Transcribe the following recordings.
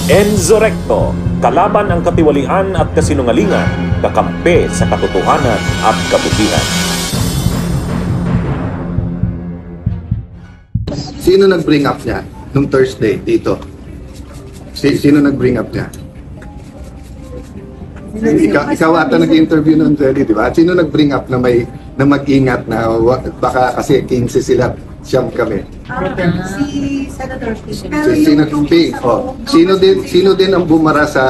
Enzo Recto, kalaban ang katiwalian at kasinungalingan, kakampi sa katotohanan at kabutihan. Sino nag-bring up niya nung Thursday dito? Sino nag-bring up niya? Ikaw ata nag-interview nun, Jelly, di ba? Sino nag-bring up na mag-ingat na baka kasi 15 sila, siyam kami? Si Senator Ping. Si Senator Ping. Oh. Sino din ang bumara sa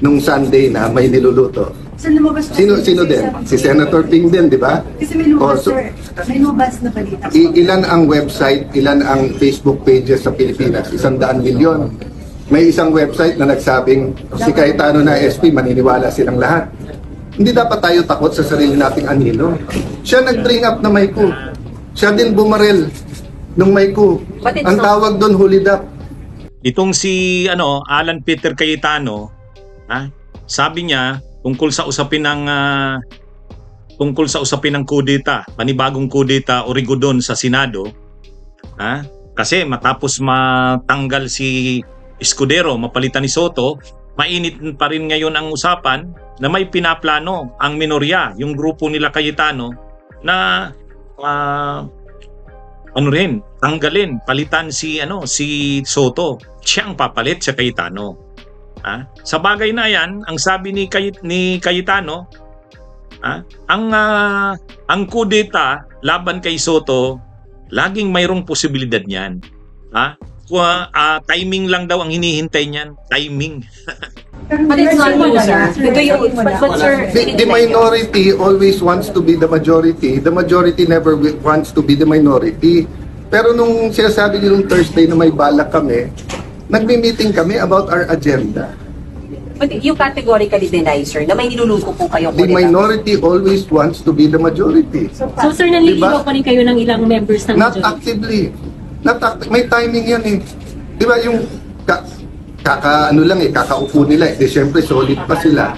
nung Sunday na may niluluto? Sino din? Si Senator Ping din, di ba? Kasi may lubas, sir. May lubas na balita. Ilan ang website, ilan ang Facebook pages sa Pilipinas? 100 milyon. May isang website na nagsabing si Cayetano na SP, maniniwala silang lahat. Hindi dapat tayo takot sa sarili nating anino. Siya nag-bring up na Mayku. Siya din bumarel nung Mayku. Ang tawag doon, hulidap. Itong si Alan Peter Cayetano, sabi niya tungkol sa usapin ng kudeta, panibagong kudeta o rigodon sa Senado, kasi matapos matanggal si Escudero, mapalitan ni Soto, mainit pa rin ngayon ang usapan na may pinaplano ang minorya, yung grupo nila Cayetano, na tanggalin, palitan si Soto. Siya ang papalit sa Cayetano. Sa bagay na yan, ang sabi ni Cayetano, ang kudeta laban kay Soto, laging mayroong posibilidad niyan. Timing lang daw ang hinihintay niyan. Timing. But it's not true, sir. But sir, The minority always wants to be the majority. The majority never wants to be the minority. Pero nung sinasabi niyo nung Thursday na may balak kami, nagmi-meeting kami about our agenda. But you categorically deny, sir, na may niluluto po kayo. The minority always wants to be the majority. So sir, naliligaw pa rin kayo ng ilang members ng Not majority? actively. May timing yan eh. Di ba yung kakaupo nila eh. Siyempre solid pa sila.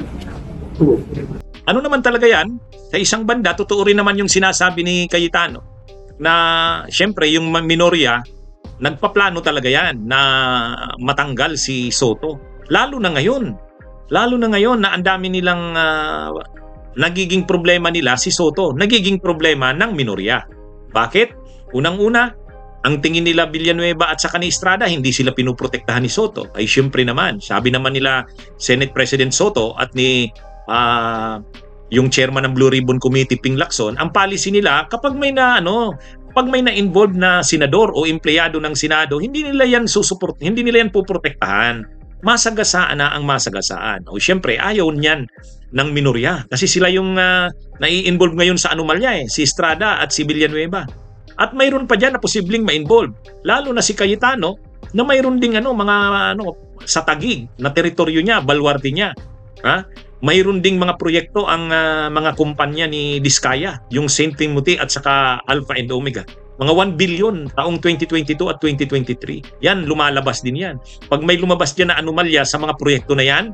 Ano naman talaga yan? Sa isang banda, totoo rin naman yung sinasabi ni Cayetano na siyempre yung minorya, nagpaplano talaga yan na matanggal si Soto. Lalo na ngayon na ang dami nilang nagiging problema nila si Soto, nagiging problema ng minorya. Bakit? Unang-una, ang tingin nila Villanueva at saka ni Estrada, hindi sila pinuprotektahan ni Soto. Ay siyempre naman, sabi naman nila Senate President Soto at ni yung chairman ng Blue Ribbon Committee, Ping Lacson, ang policy nila kapag may na-involve na senador o empleyado ng Senado, hindi nila yan puprotektahan. Masagasaan na ang masagasaan. O siyempre, ayaw niyan ng minorya kasi sila yung nai-involve ngayon sa anomalya si Estrada at si Villanueva. At mayroon pa dyan na posibleng ma-involve. Lalo na si Cayetano na mayroon ding sa Taguig na teritoryo niya, baluarte niya. Mayroon ding mga proyekto ang mga kumpanya ni Diskaya, yung St. Timothy at saka Alpha and Omega. Mga 1 billion taong 2022 at 2023. Yan, lumalabas din yan. Pag may lumabas dyan na anomalya sa mga proyekto na yan,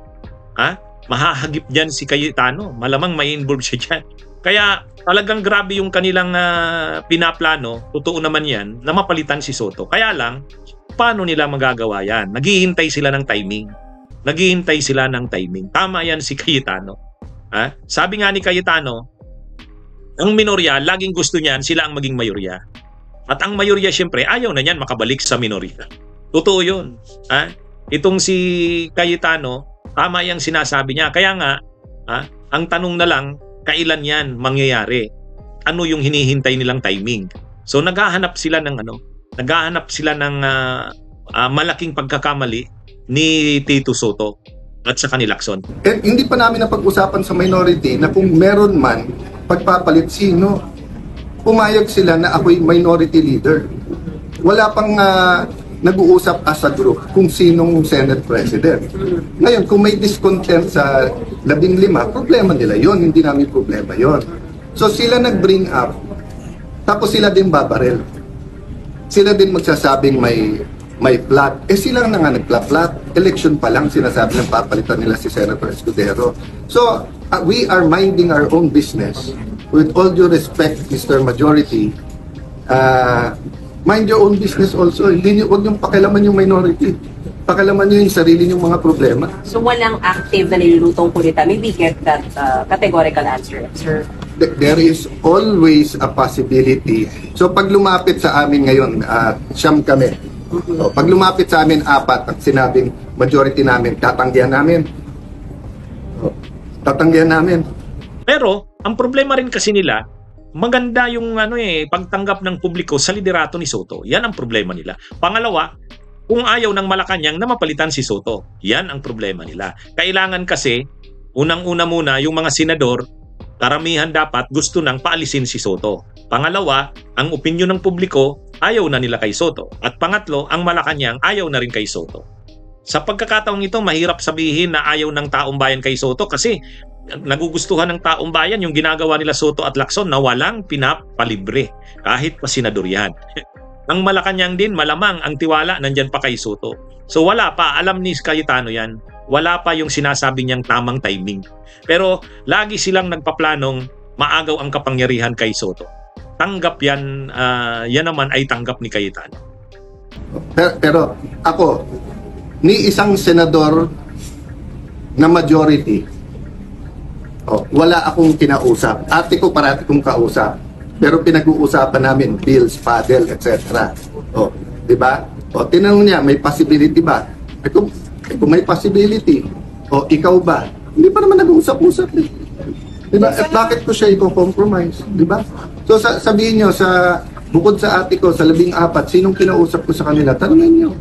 mahahagip dyan si Cayetano. Malamang may involve siya dyan. Kaya talagang grabe yung kanilang pinaplano, totoo naman yan, na mapalitan si Soto. Kaya lang, paano nila magagawa yan? Naghihintay sila ng timing. Tama yan si Cayetano. Sabi nga ni Cayetano, ang minorya, laging gusto niyan sila ang maging mayorya. At ang mayorya, siyempre, ayaw na niyan makabalik sa minorya. Totoo yun. Itong si Cayetano, tama yung sinasabi niya. Kaya nga, ang tanong na lang, kailan yan mangyayari? Ano yung hinihintay nilang timing? So naghahanap sila ng malaking pagkakamali ni Tito Soto at saka ni Lacson. Hindi pa namin napag-usapan sa minority na kung meron man pagpapalit sino. Pumayag sila na ako'y minority leader. Wala pang nag-uusap as a group kung sinong Senate President. Ngayon, kung may discontent sa 15, problema nila yon, hindi namin problema yon. So sila nag-bring up, tapos sila din babarel. Sila din magsasabing may plot. Sila na nga nagpla-plot. Election pa lang sinasabi ng papalitan nila si Senator Escudero. So we are minding our own business. With all due respect, Mr. Majority, mind your own business also. Huwag niyong pakialaman yung minority. pakalaman nyo yung sarili nyong mga problema. So walang active na nilulutong kulita. Maybe get that categorical answer, sir. There is always a possibility. So pag lumapit sa amin ngayon, siyam kami. So, pag lumapit sa amin 4 at sinabing majority namin, tatanggihan namin. Tatanggihan namin. Pero ang problema rin kasi nila, maganda yung pagtanggap ng publiko sa liderato ni Soto. Yan ang problema nila. Pangalawa, kung ayaw ng Malacanang na mapalitan si Soto. Yan ang problema nila. Kailangan kasi, unang-una muna, yung mga senador, karamihan dapat gusto nang paalisin si Soto. Pangalawa, ang opinyon ng publiko, ayaw na nila kay Soto. At pangatlo, ang Malacanang ayaw na rin kay Soto. Sa pagkakataong ito, mahirap sabihin na ayaw ng taong bayan kay Soto kasi nagugustuhan ng taong bayan yung ginagawa nila Soto at Lacson na walang pinapalibre kahit pa senador yan. Ang Malacanang din, malamang ang tiwala nandyan pa kay Soto. So wala pa, alam ni Cayetano yan, wala pa yung sinasabi niyang tamang timing. Pero lagi silang nagpaplanong maagaw ang kapangyarihan kay Soto. Tanggap yan, yan naman ay tanggap ni Cayetano. Pero ako, ni isang senador na majority, wala akong kinausap. Ate ko parati kong kausap. Pero pinag-uusapan namin bills, paddle, etc. Di ba? Tinanong niya, may possibility ba? Kung may possibility, ikaw ba? Hindi pa naman nag-uusap-usap eh. Di ba? At bakit ko siya i-compromise? Di ba? So sabihin niyo, bukod sa ate ko, sa 14, sinong kinausap ko sa kanila? Tanungin niyo.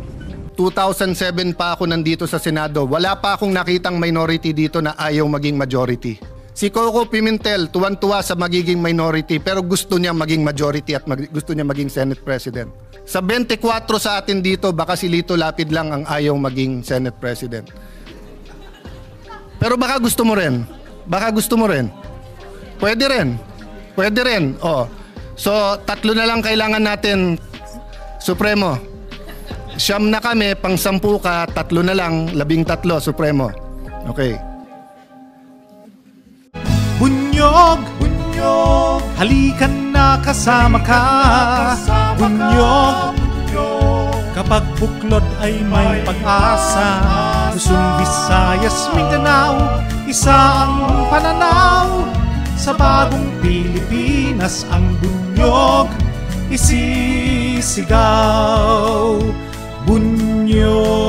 2007 pa ako nandito sa Senado, wala pa akong nakitang minority dito na ayaw maging majority. Si Coco Pimentel, tuwan-tuwa sa magiging minority pero gusto niya maging majority at gusto niya maging Senate President. Sa 24 sa atin dito, baka si Lito Lapid lang ang ayaw maging Senate President. Pero baka gusto mo rin. Baka gusto mo rin. Pwede rin. Pwede rin. So, 3 na lang kailangan natin, Supremo. 9 na kami, pang 10 ka, 3 na lang, 13, Supremo. Okay. Bunyog, bunyog, halikan na kasama ka. Bunyog, kapag buklod ay may pag-asa. Luzon, Visayas, Mindanao, isa ang pananaw. Sa bagong Pilipinas ang bunyog isisigaw. Bunyog.